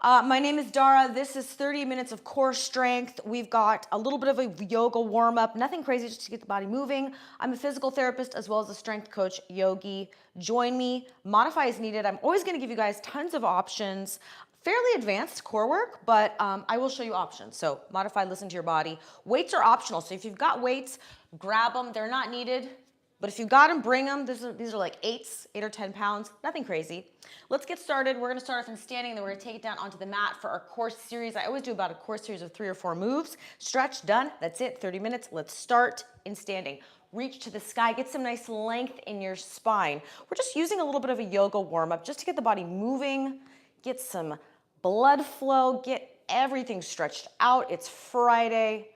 My name is Dara. This is 30 minutes of core strength. We've got a little bit of a yoga warm-up, nothing crazy, just to get the body moving. I'm a physical therapist as well as a strength coach, yogi. Join me, modify as needed. I'm always gonna give you guys tons of options. Fairly advanced core work, but I will show you options. So modify, listen to your body. Weights are optional, so if you've got weights, grab them. They're not needed. But if you got them, bring them. These are like 8 or 10 pounds, nothing crazy. Let's get started. We're gonna start off in standing, then we're gonna take it down onto the mat for our core series. I always do about a core series of 3 or 4 moves. Stretch, done, that's it, 30 minutes. Let's start in standing. Reach to the sky, get some nice length in your spine. We're just using a little bit of a yoga warm-up just to get the body moving, get some blood flow, get everything stretched out. It's Friday.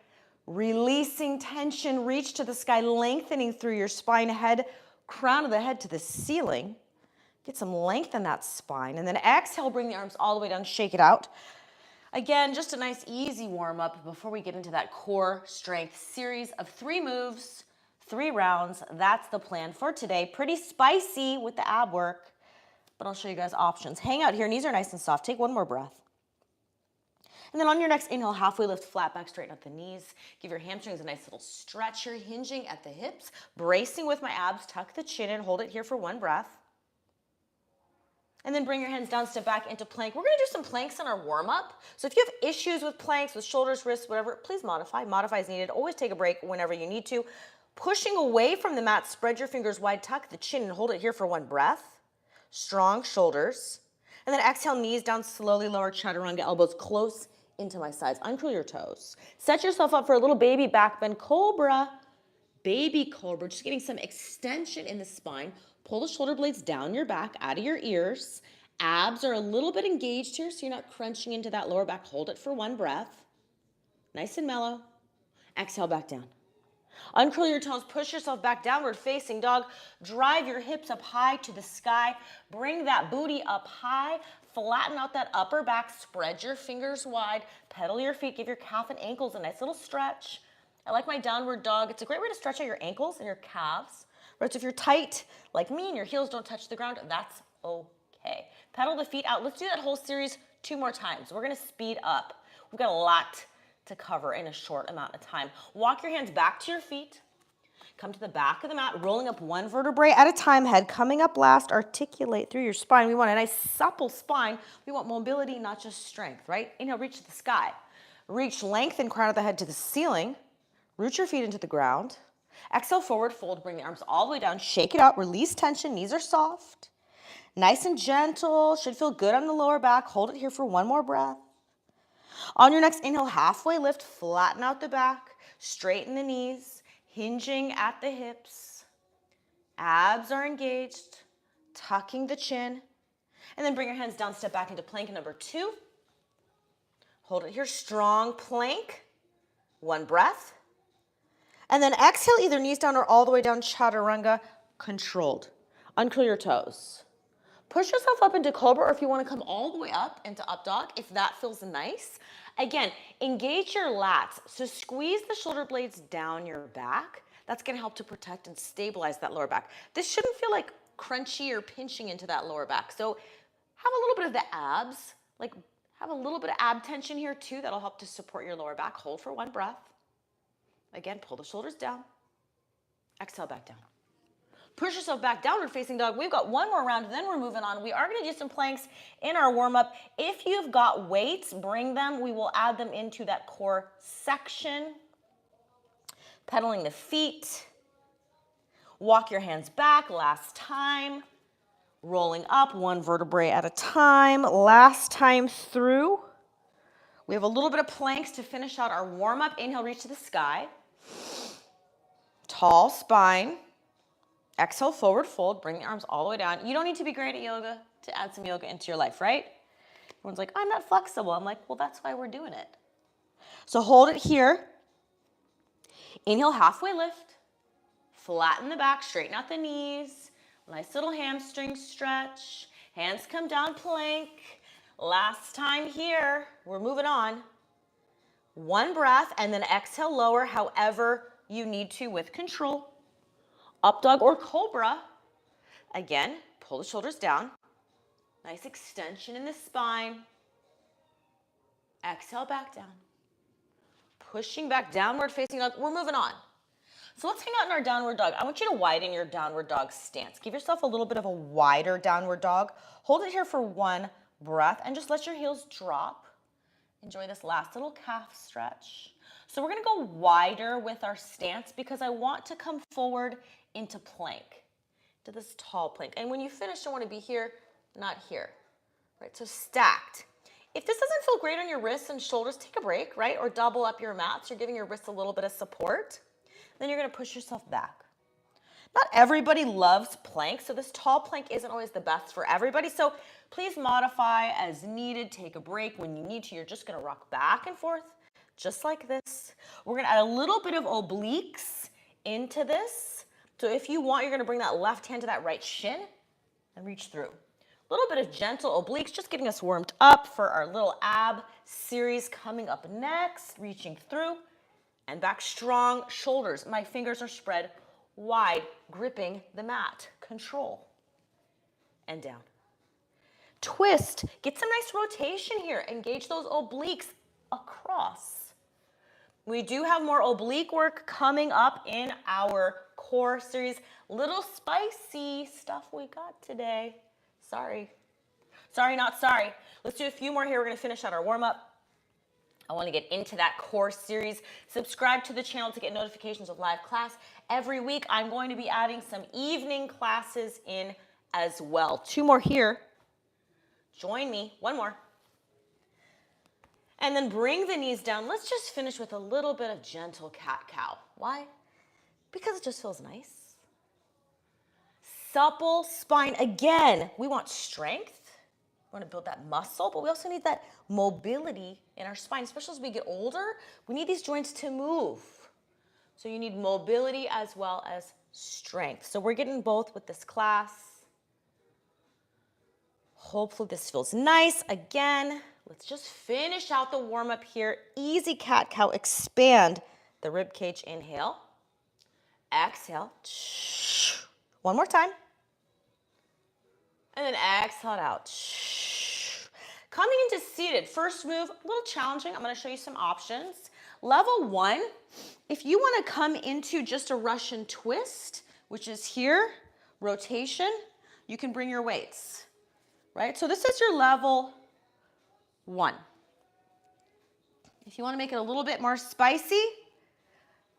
Releasing tension, reach to the sky, lengthening through your spine, head, crown of the head to the ceiling. Get some length in that spine. And then exhale, bring the arms all the way down, shake it out. Again, just a nice easy warm up before we get into that core strength series of 3 moves, 3 rounds. That's the plan for today. Pretty spicy with the ab work, but I'll show you guys options. Hang out here, knees are nice and soft. Take one more breath. And then on your next inhale, halfway lift, flat back, straighten out the knees. Give your hamstrings a nice little stretch here, hinging at the hips, bracing with my abs, tuck the chin in, hold it here for 1 breath. And then bring your hands down, step back into plank. We're gonna do some planks in our warm-up. So if you have issues with planks, with shoulders, wrists, whatever, please modify. Modify as needed. Always take a break whenever you need to. Pushing away from the mat, spread your fingers wide, tuck the chin and hold it here for 1 breath. Strong shoulders. And then exhale, knees down, slowly lower chaturanga, elbows close into my sides. Uncurl your toes. Set yourself up for a little baby back bend cobra. Baby cobra, just getting some extension in the spine. Pull the shoulder blades down your back, out of your ears. Abs are a little bit engaged here, so you're not crunching into that lower back. Hold it for 1 breath. Nice and mellow. Exhale back down. Uncurl your toes, push yourself back, downward facing dog. Drive your hips up high to the sky. Bring that booty up high. Flatten out that upper back, spread your fingers wide, pedal your feet, give your calf and ankles a nice little stretch. I like my downward dog. It's a great way to stretch out your ankles and your calves. Right, so if you're tight like me and your heels don't touch the ground, that's okay. Pedal the feet out. Let's do that whole series 2 more times. We're gonna speed up. We've got a lot to cover in a short amount of time. Walk your hands back to your feet. Come to the back of the mat, rolling up 1 vertebrae at a time, head coming up last, articulate through your spine. We want a nice supple spine. We want mobility, not just strength, right? Inhale, reach to the sky. Reach, lengthen, crown of the head to the ceiling. Root your feet into the ground. Exhale, forward fold, bring the arms all the way down, shake it out, release tension, knees are soft. Nice and gentle, should feel good on the lower back. Hold it here for 1 more breath. On your next inhale, halfway lift, flatten out the back, straighten the knees. Hinging at the hips, abs are engaged, tucking the chin, and then bring your hands down, step back into plank number 2. Hold it here, strong plank, 1 breath. And then exhale, either knees down or all the way down, chaturanga, controlled. Uncurl your toes. Push yourself up into cobra, or if you wanna come all the way up into up dog, if that feels nice. Again, engage your lats. So squeeze the shoulder blades down your back. That's gonna help to protect and stabilize that lower back. This shouldn't feel like crunchy or pinching into that lower back. So have a little bit of the abs, like have a little bit of ab tension here too. That'll help to support your lower back. Hold for 1 breath. Again, pull the shoulders down. Exhale back down. Push yourself back, downward facing dog. We've got 1 more round, then we're moving on. We are gonna do some planks in our warm-up. If you've got weights, bring them. We will add them into that core section. Pedaling the feet. Walk your hands back, last time. Rolling up 1 vertebrae at a time. Last time through. We have a little bit of planks to finish out our warm-up. Inhale, reach to the sky. Tall spine. Exhale, forward fold, bring the arms all the way down. You don't need to be great at yoga to add some yoga into your life, right? Everyone's like, I'm not flexible. I'm like, well, that's why we're doing it. So hold it here. Inhale, halfway lift. Flatten the back, straighten out the knees. Nice little hamstring stretch. Hands come down, plank. Last time here, we're moving on. 1 breath, and then exhale, lower however you need to with control. Up dog or cobra. Again, pull the shoulders down. Nice extension in the spine. Exhale back down. Pushing back, downward facing dog. We're moving on. So let's hang out in our downward dog. I want you to widen your downward dog stance. Give yourself a little bit of a wider downward dog. Hold it here for 1 breath and just let your heels drop. Enjoy this last little calf stretch. So we're gonna go wider with our stance because I want to come forward into plank, to this tall plank. And when you finish, you wanna be here, not here, right? So stacked. If this doesn't feel great on your wrists and shoulders, take a break, right? Or double up your mats. You're giving your wrists a little bit of support. Then you're gonna push yourself back. Not everybody loves plank, so this tall plank isn't always the best for everybody. So please modify as needed. Take a break when you need to. You're just gonna rock back and forth, just like this. We're gonna add a little bit of obliques into this. So if you want, you're gonna bring that left hand to that right shin and reach through. A little bit of gentle obliques, just getting us warmed up for our little ab series coming up next. Reaching through and back strong. Shoulders, my fingers are spread wide, gripping the mat. Control. And down. Twist. Get some nice rotation here. Engage those obliques across. We do have more oblique work coming up in our core series. Little spicy stuff we got today. Sorry, not sorry. Let's do a few more here. We're gonna finish out our warm-up. I wanna get into that core series. Subscribe to the channel to get notifications of live class. Every week, I'm going to be adding some evening classes in as well. 2 more here. Join me, 1 more. And then bring the knees down. Let's just finish with a little bit of gentle cat-cow. Why? Because it just feels nice. Supple spine. Again, we want strength. We want to build that muscle, but we also need that mobility in our spine, especially as we get older. We need these joints to move. So you need mobility as well as strength. So we're getting both with this class. Hopefully this feels nice. Again, let's just finish out the warm-up here. Easy cat-cow. Expand the rib cage. Inhale. Exhale. 1 more time. And then exhale it out. Coming into seated, first move, a little challenging. I'm gonna show you some options. Level 1, if you wanna come into just a Russian twist, which is here, rotation, you can bring your weights, right? So this is your level 1. If you wanna make it a little bit more spicy,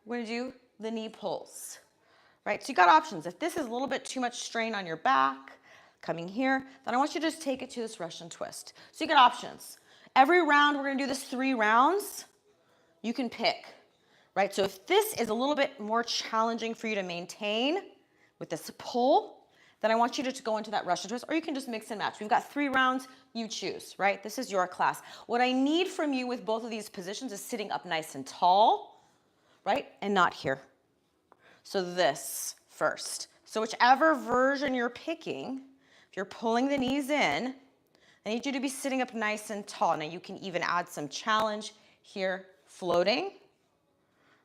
we're gonna do the knee pulls, right? So you got options. If this is a little bit too much strain on your back, coming here, then I want you to just take it to this Russian twist. So you get options. Every round, we're gonna do this 3 rounds. You can pick, right? So if this is a little bit more challenging for you to maintain with this pull, then I want you to go into that Russian twist, or you can just mix and match. We've got 3 rounds, you choose, right? This is your class. What I need from you with both of these positions is sitting up nice and tall, right? And not here. So this first. So whichever version you're picking, if you're pulling the knees in, I need you to be sitting up nice and tall. Now you can even add some challenge here, floating,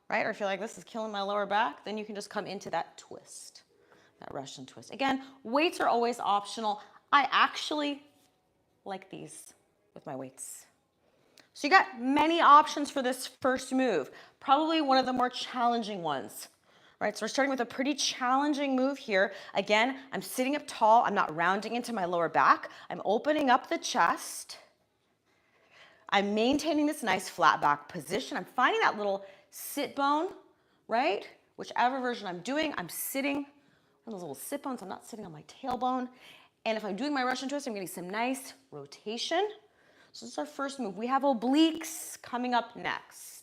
right? Or if you're like, this is killing my lower back, then you can just come into that twist, that Russian twist. Again, weights are always optional. I actually like these with my weights. So you got many options for this first move. Probably one of the more challenging ones. Right, so we're starting with a pretty challenging move here. Again, I'm sitting up tall. I'm not rounding into my lower back. I'm opening up the chest. I'm maintaining this nice flat back position. I'm finding that little sit bone, right? Whichever version I'm doing, I'm sitting on those little sit bones. I'm not sitting on my tailbone. And if I'm doing my Russian twist, I'm getting some nice rotation. So this is our first move. We have obliques coming up next.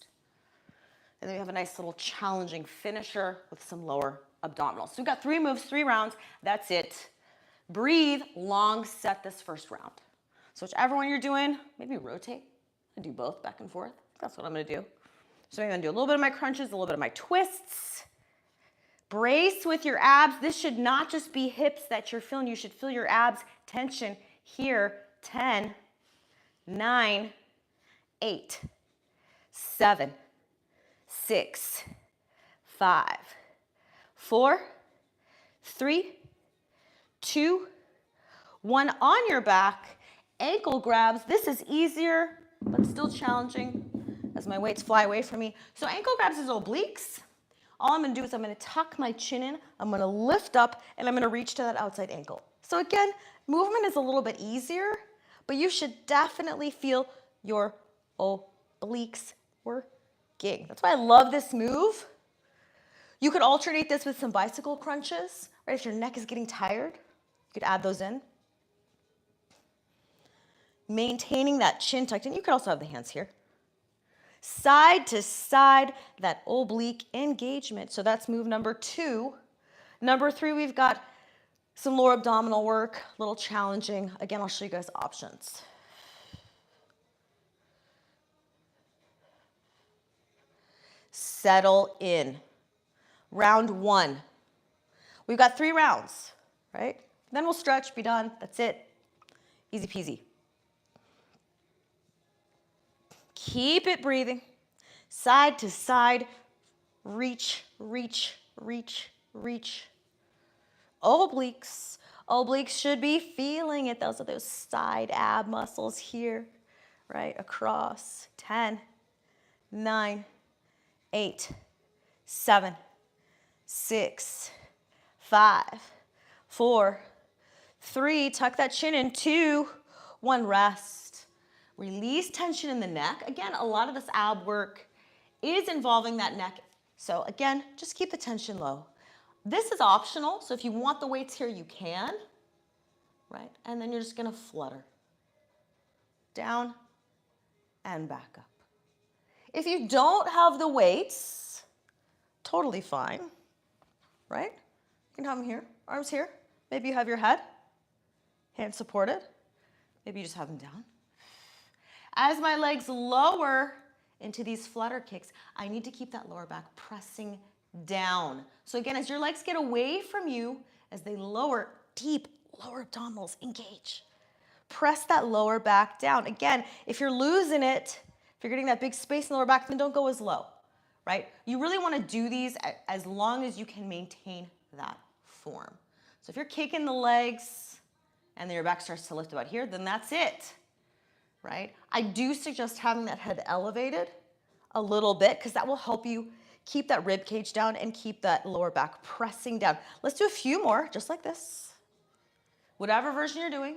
And then we have a nice little challenging finisher with some lower abdominals. So we've got 3 moves, 3 rounds. That's it. Breathe, long set this first round. So whichever one you're doing, maybe rotate and do both back and forth. That's what I'm gonna do. So I'm gonna do a little bit of my crunches, a little bit of my twists. Brace with your abs. This should not just be hips that you're feeling. You should feel your abs tension here. 10, 9, 8, 7, 6, 5, 4, 3, 2, 1. On your back, ankle grabs. This is easier, but but still challenging as my weights fly away from me. So ankle grabs is obliques. All I'm gonna do is I'm gonna tuck my chin in, I'm gonna lift up, and I'm gonna reach to that outside ankle. So again, movement is a little bit easier, but you should definitely feel your obliques working. That's why I love this move. You could alternate this with some bicycle crunches, right? If your neck is getting tired, you could add those in. Maintaining that chin tucked in. You could also have the hands here. Side to side, that oblique engagement. So that's move number 2. Number 3, we've got some lower abdominal work, a little challenging. Again, I'll show you guys options. Settle in. Round 1. We've got 3 rounds, right? Then we'll stretch, be done. That's it. Easy peasy. Keep it breathing. Side to side. Reach, reach, reach, reach. Obliques. Obliques should be feeling it. Those are those side ab muscles here, right? Across. 10, 9, 8, 7, 6, 5, 4, 3. Tuck that chin in. 2, 1. Rest. Release tension in the neck. Again, a lot of this ab work is involving that neck. So again, just keep the tension low. This is optional, so if you want the weights here, you can, right? And then you're just gonna flutter. Down and back up. If you don't have the weights, totally fine, right? You can have them here, arms here. Maybe you have your head, hands supported. Maybe you just have them down. As my legs lower into these flutter kicks, I need to keep that lower back pressing down. So again, as your legs get away from you, as they lower, deep lower abdominals engage. Press that lower back down. Again, if you're losing it, if you're getting that big space in the lower back, then don't go as low, right? You really want to do these as long as you can maintain that form. So if you're kicking the legs and then your back starts to lift about here, then that's it. Right? I do suggest having that head elevated a little bit because that will help you keep that rib cage down and keep that lower back pressing down. Let's do a few more, just like this. Whatever version you're doing,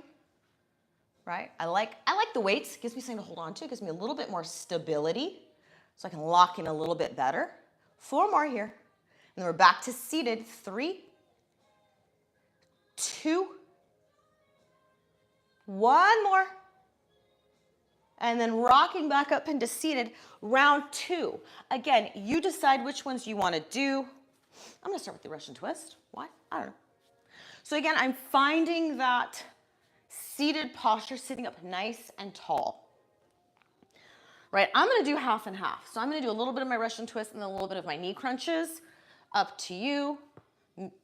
right? I like the weights. It gives me something to hold on to. It gives me a little bit more stability so I can lock in a little bit better. 4 more here. And then we're back to seated. 3, 2, 1 more. And then rocking back up into seated. Round 2. Again, you decide which ones you want to do. I'm going to start with the Russian twist. Why? I don't know. So again, I'm finding that seated posture, sitting up nice and tall. Right, I'm going to do half and half. So I'm going to do a little bit of my Russian twist and then a little bit of my knee crunches. Up to you.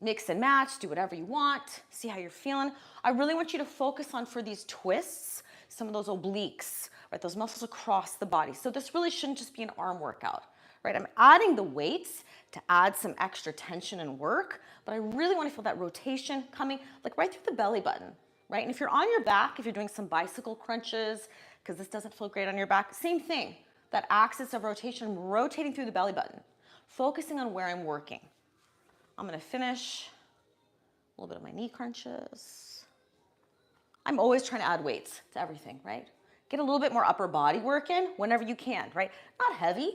Mix and match. Do whatever you want. See how you're feeling. I really want you to focus on, for these twists, some of those obliques, right? Those muscles across the body. So this really shouldn't just be an arm workout, right? I'm adding the weights to add some extra tension and work, but I really want to feel that rotation coming like right through the belly button, right? And if you're on your back, if you're doing some bicycle crunches, because this doesn't feel great on your back, same thing. That axis of rotation, I'm rotating through the belly button, focusing on where I'm working. I'm going to finish a little bit of my knee crunches. I'm always trying to add weights to everything, right? Get a little bit more upper body work in whenever you can, right? Not heavy,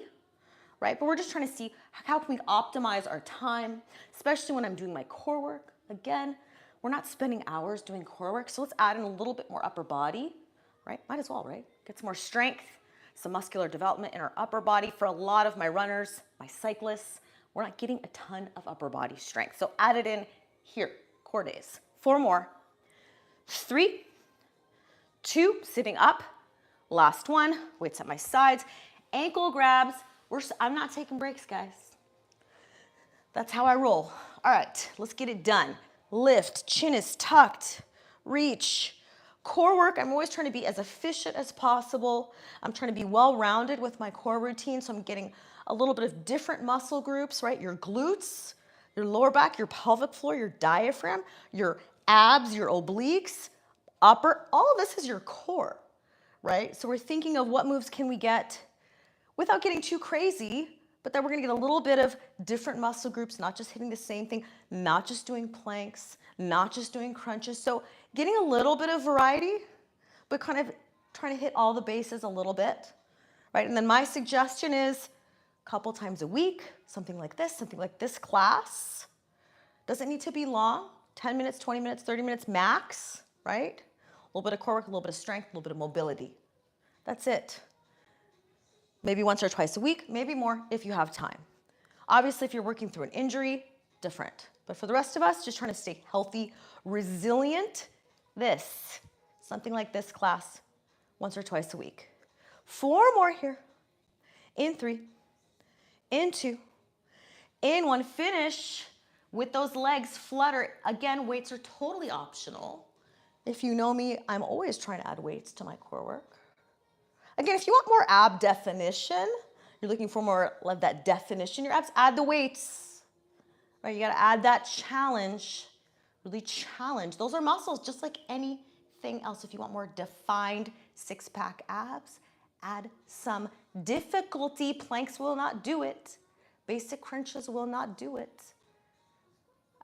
right? But we're just trying to see how can we optimize our time, especially when I'm doing my core work. Again, we're not spending hours doing core work, so let's add in a little bit more upper body, right? Might as well, right? Get some more strength, some muscular development in our upper body. For a lot of my runners, my cyclists, we're not getting a ton of upper body strength. So add it in here, core days. 4 more. 3, 2, sitting up. Last one, weights at my sides. Ankle grabs. I'm not taking breaks, guys. That's how I roll. All right, let's get it done. Lift, chin is tucked, reach. Core work, I'm always trying to be as efficient as possible. I'm trying to be well-rounded with my core routine, so I'm getting a little bit of different muscle groups, right? Your glutes, your lower back, your pelvic floor, your diaphragm, your abs, your obliques, upper, all of this is your core, right? So we're thinking of what moves can we get without getting too crazy, but then we're gonna get a little bit of different muscle groups, not just hitting the same thing, not just doing planks, not just doing crunches. So getting a little bit of variety, but kind of trying to hit all the bases a little bit, right? And then my suggestion is a couple times a week, something like this class. Doesn't need to be long, 10 minutes, 20 minutes, 30 minutes max, right? A little bit of core work, a little bit of strength, a little bit of mobility. That's it. Maybe once or twice a week, maybe more if you have time. Obviously, if you're working through an injury, different. But for the rest of us, just trying to stay healthy, resilient, something like this class, once or twice a week. 4 more here. In 3, in 2, in 1. Finish with those legs flutter. Again, weights are totally optional. If you know me, I'm always trying to add weights to my core work. Again, if you want more ab definition, you're looking for more of that definition, your abs, add the weights, right? You gotta add that challenge, really challenge. Those are muscles just like anything else. If you want more defined six-pack abs, add some difficulty. Planks will not do it. Basic crunches will not do it.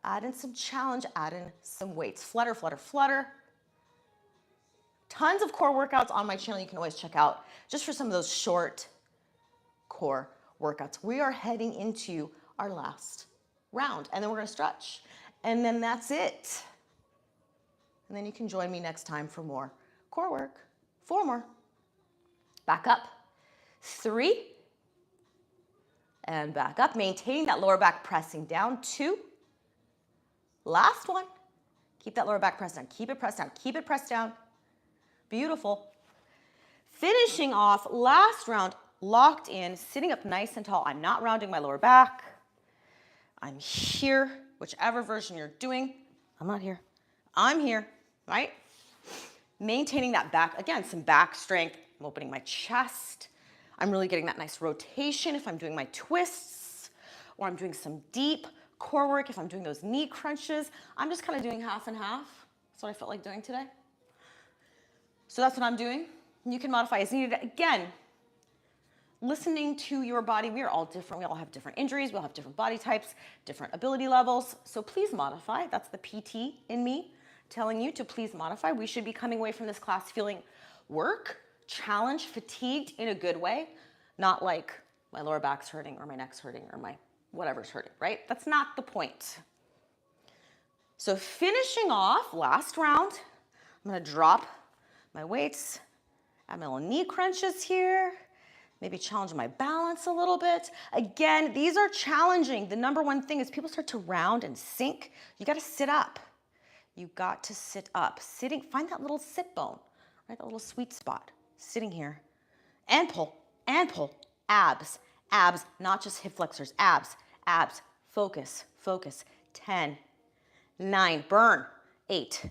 Add in some challenge, add in some weights. Flutter, flutter, flutter. Tons of core workouts on my channel you can always check out just for some of those short core workouts. We are heading into our last round and then we're gonna stretch and then that's it. And then you can join me next time for more core work. 4 more. Back up. 3. And back up. Maintain that lower back pressing down. 2. Last one. Keep that lower back pressed down. Keep it pressed down. Keep it pressed down. Beautiful. Finishing off last round, locked in, sitting up nice and tall. I'm not rounding my lower back. I'm here, whichever version you're doing. I'm not here. I'm here, right? Maintaining that back. Again, some back strength. I'm opening my chest. I'm really getting that nice rotation if I'm doing my twists, or I'm doing some deep core work if I'm doing those knee crunches. I'm just kind of doing half and half. That's what I felt like doing today. So that's what I'm doing. You can modify as needed. Again, listening to your body. We are all different. We all have different injuries. We all have different body types, different ability levels. So please modify. That's the PT in me telling you to please modify. We should be coming away from this class feeling work, challenged, fatigued in a good way, not like my lower back's hurting or my neck's hurting or my whatever's hurting, right? That's not the point. So finishing off last round, I'm gonna drop my weights, add my little knee crunches here, maybe challenge my balance a little bit. Again, these are challenging. The number one thing is people start to round and sink. You gotta sit up. You got to sit up. Sitting, find that little sit bone, right? That little sweet spot. Sitting here. And pull, abs, abs, not just hip flexors, abs, abs, focus, focus. 10, 9, burn, 8,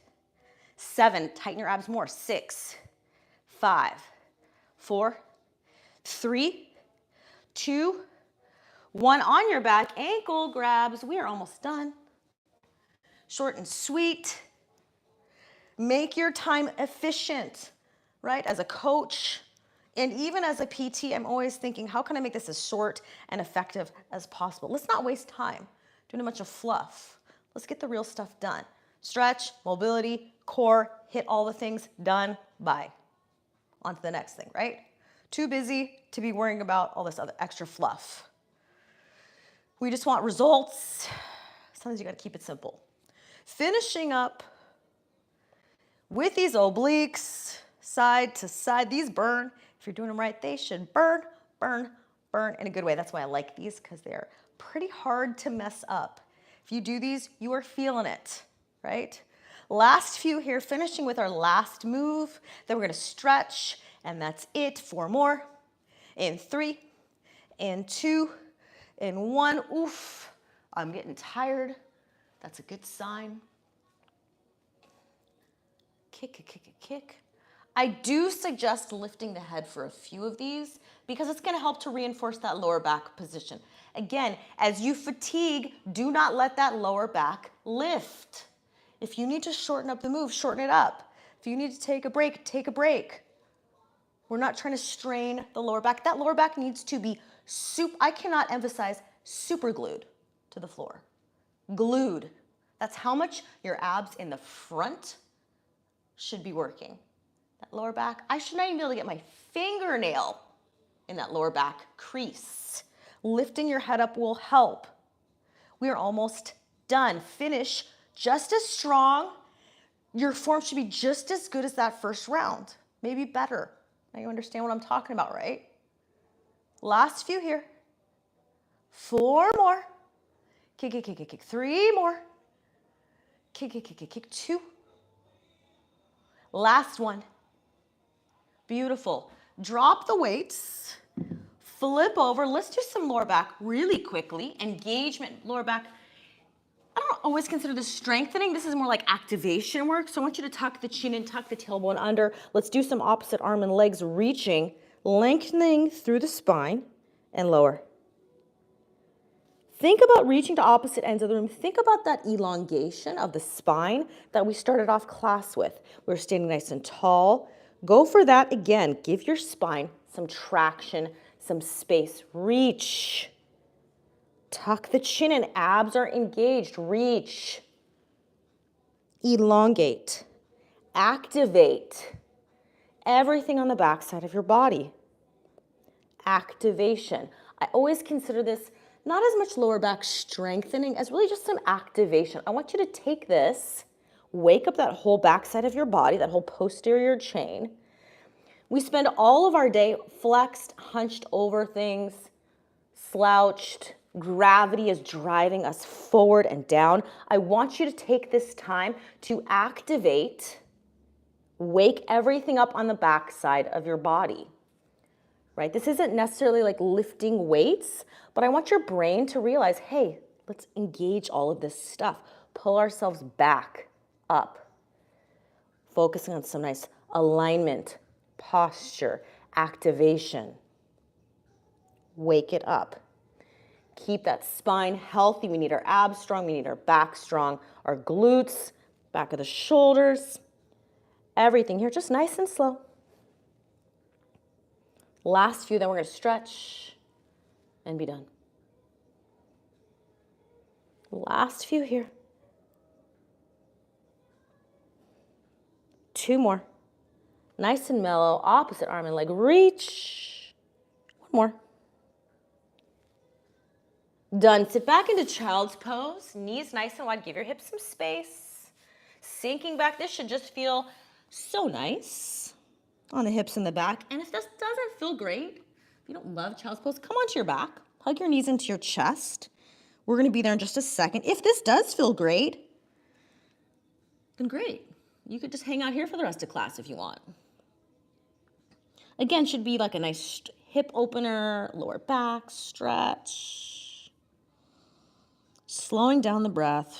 7, tighten your abs more, 6, 5, 4, 3, 2, 1. On your back, ankle grabs. We are almost done. Short and sweet. Make your time efficient, right? As a coach and even as a PT, I'm always thinking, how can I make this as short and effective as possible? Let's not waste time doing a bunch of fluff. Let's get the real stuff done. Stretch, mobility, core, hit all the things, done, bye. On to the next thing, right? Too busy to be worrying about all this other extra fluff. We just want results. Sometimes you gotta keep it simple. Finishing up with these obliques, side to side. These burn. If you're doing them right, they should burn, burn, burn in a good way. That's why I like these, because they're pretty hard to mess up. If you do these, you are feeling it, right? Last few here, finishing with our last move. Then we're gonna stretch, and that's it. 4 more. In 3, in 2, in 1. Oof, I'm getting tired. That's a good sign. Kick, kick, kick, kick, kick. I do suggest lifting the head for a few of these because it's gonna help to reinforce that lower back position. Again, as you fatigue, do not let that lower back lift. If you need to shorten up the move, shorten it up. If you need to take a break, take a break. We're not trying to strain the lower back. That lower back needs to be I cannot emphasize super glued to the floor. Glued. That's how much your abs in the front should be working. That lower back, I should not even be able to get my fingernail in that lower back crease. Lifting your head up will help. We are almost done. Finish just as strong. Your form should be just as good as that first round, maybe better. Now you understand what I'm talking about, right? Last few here. 4 more. Kick, kick, kick, kick, kick. 3 more. Kick, kick, kick, kick, kick. 2. Last one. Beautiful. Drop the weights. Flip over. Let's do some lower back really quickly. Engagement, lower back. I don't always consider this strengthening. This is more like activation work. So I want you to tuck the chin and tuck the tailbone under. Let's do some opposite arm and legs reaching, lengthening through the spine and lower. Think about reaching to opposite ends of the room. Think about that elongation of the spine that we started off class with. We're standing nice and tall. Go for that again. Give your spine some traction, some space. Reach. Tuck the chin and abs are engaged. Reach. Elongate. Activate. Everything on the backside of your body. Activation. I always consider this not as much lower back strengthening as really just some activation. I want you to take this, wake up that whole backside of your body, that whole posterior chain. We spend all of our day flexed, hunched over things, slouched. Gravity is driving us forward and down. I want you to take this time to activate, wake everything up on the backside of your body. Right? This isn't necessarily like lifting weights, but I want your brain to realize, hey, let's engage all of this stuff. Pull ourselves back up. Focusing on some nice alignment, posture, activation. Wake it up. Keep that spine healthy. We need our abs strong. We need our back strong. Our glutes, back of the shoulders, everything here, just nice and slow. Last few, then we're going to stretch and be done. Last few here. 2 more. Nice and mellow. Opposite arm and leg. Reach. 1 more. Done. Sit back into child's pose. Knees nice and wide. Give your hips some space. Sinking back. This should just feel so nice on the hips and the back. And if this doesn't feel great, if you don't love child's pose, come onto your back. Hug your knees into your chest. We're going to be there in just a second. If this does feel great, then great. You could just hang out here for the rest of class if you want. Again, should be like a nice hip opener, lower back, stretch. Slowing down the breath.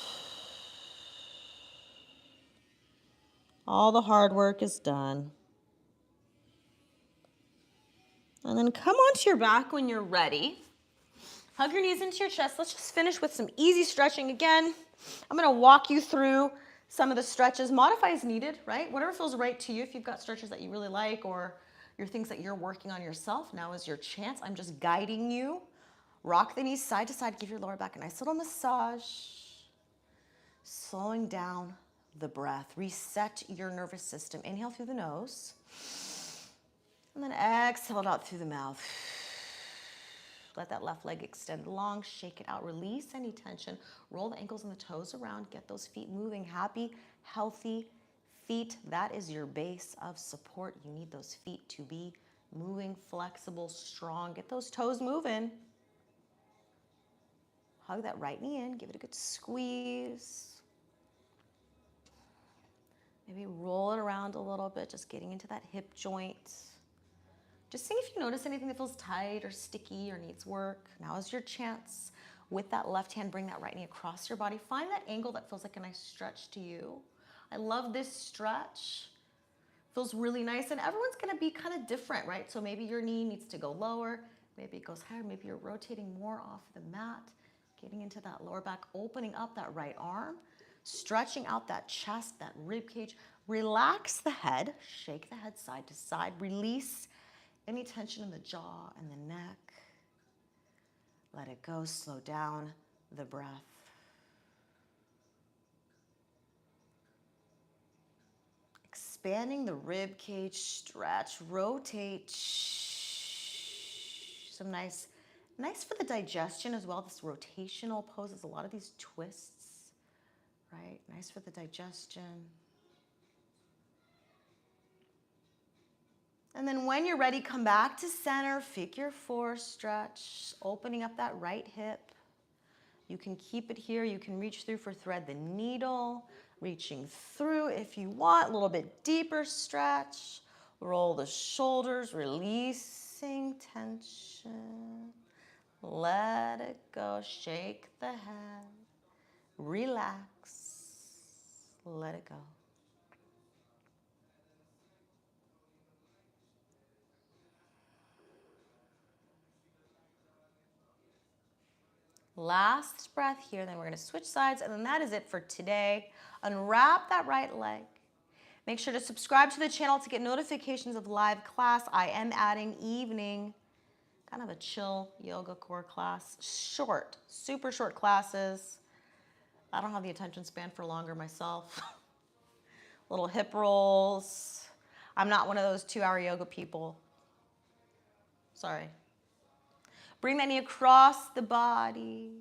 All the hard work is done. And then come onto your back when you're ready. Hug your knees into your chest. Let's just finish with some easy stretching again. I'm going to walk you through some of the stretches. Modify as needed, right? Whatever feels right to you. If you've got stretches that you really like or your things that you're working on yourself, now is your chance. I'm just guiding you. Rock the knees side to side. Give your lower back a nice little massage. Slowing down the breath. Reset your nervous system. Inhale through the nose. And then exhale it out through the mouth. Let that left leg extend long. Shake it out. Release any tension. Roll the ankles and the toes around. Get those feet moving. Happy, healthy feet. That is your base of support. You need those feet to be moving, flexible, strong. Get those toes moving. Hug that right knee in. Give it a good squeeze. Maybe roll it around a little bit, just getting into that hip joint. Just see if you notice anything that feels tight or sticky or needs work. Now is your chance. With that left hand, bring that right knee across your body. Find that angle that feels like a nice stretch to you. I love this stretch. Feels really nice, and everyone's gonna be kind of different, right? So maybe your knee needs to go lower, maybe it goes higher, maybe you're rotating more off the mat, getting into that lower back, opening up that right arm, stretching out that chest, that rib cage. Relax the head, shake the head side to side, release Any tension in the jaw and the neck, let it go. Slow down the breath. Expanding the rib cage, stretch, rotate. Some nice for the digestion as well. This rotational poses a lot of these twists, right? Nice for the digestion. And then when you're ready, come back to center, figure 4 stretch, opening up that right hip. You can keep it here. You can reach through for thread the needle, reaching through if you want, a little bit deeper stretch. Roll the shoulders, releasing tension. Let it go, shake the head, relax, let it go. Last breath here, then we're gonna switch sides, and then that is it for today. Unwrap that right leg. Make sure to subscribe to the channel to get notifications of live class. I am adding evening, kind of a chill yoga core class. Short, super short classes. I don't have the attention span for longer myself. Little hip rolls. I'm not one of those 2-hour yoga people. Sorry. Bring that knee across the body.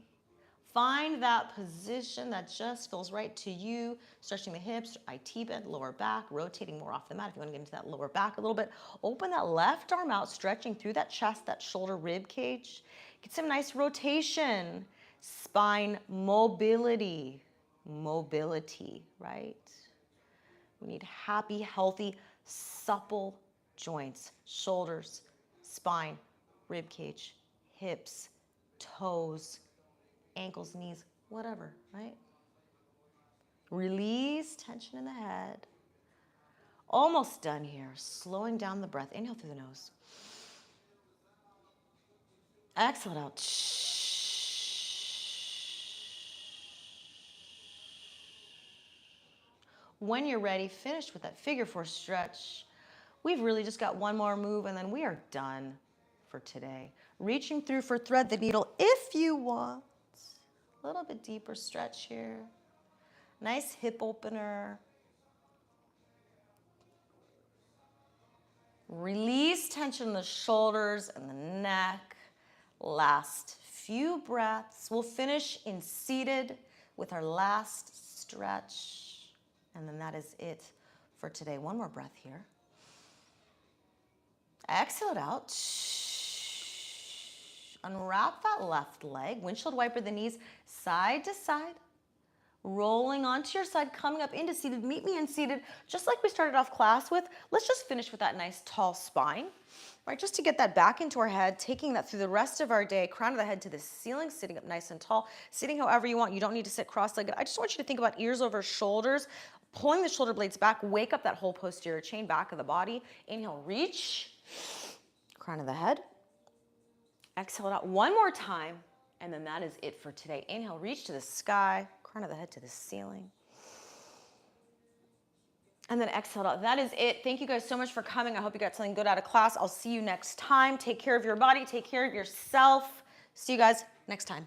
Find that position that just feels right to you. Stretching the hips, IT bend, lower back, rotating more off the mat if you want to get into that lower back a little bit. Open that left arm out, stretching through that chest, that shoulder rib cage. Get some nice rotation. Spine mobility, right? We need happy, healthy, supple joints, shoulders, spine, rib cage, hips, toes, ankles, knees, whatever, right? Release tension in the head. Almost done here. Slowing down the breath. Inhale through the nose. Exhale it out. When you're ready, finish with that figure 4 stretch. We've really just got one more move and then we are done for today. Reaching through for thread the needle if you want. A little bit deeper stretch here. Nice hip opener. Release tension in the shoulders and the neck. Last few breaths. We'll finish in seated with our last stretch. And then that is it for today. One more breath here. Exhale it out. Unwrap that left leg. Windshield wiper the knees side to side. Rolling onto your side, coming up into seated. Meet me in seated, just like we started off class with. Let's just finish with that nice tall spine, right? Just to get that back into our head, taking that through the rest of our day, crown of the head to the ceiling, sitting up nice and tall, sitting however you want. You don't need to sit cross-legged. I just want you to think about ears over shoulders, pulling the shoulder blades back, wake up that whole posterior chain, back of the body. Inhale, reach, crown of the head. Exhale it out one more time, and then that is it for today. Inhale, reach to the sky, crown of the head to the ceiling. And then exhale out. That is it. Thank you guys so much for coming. I hope you got something good out of class. I'll see you next time. Take care of your body. Take care of yourself. See you guys next time.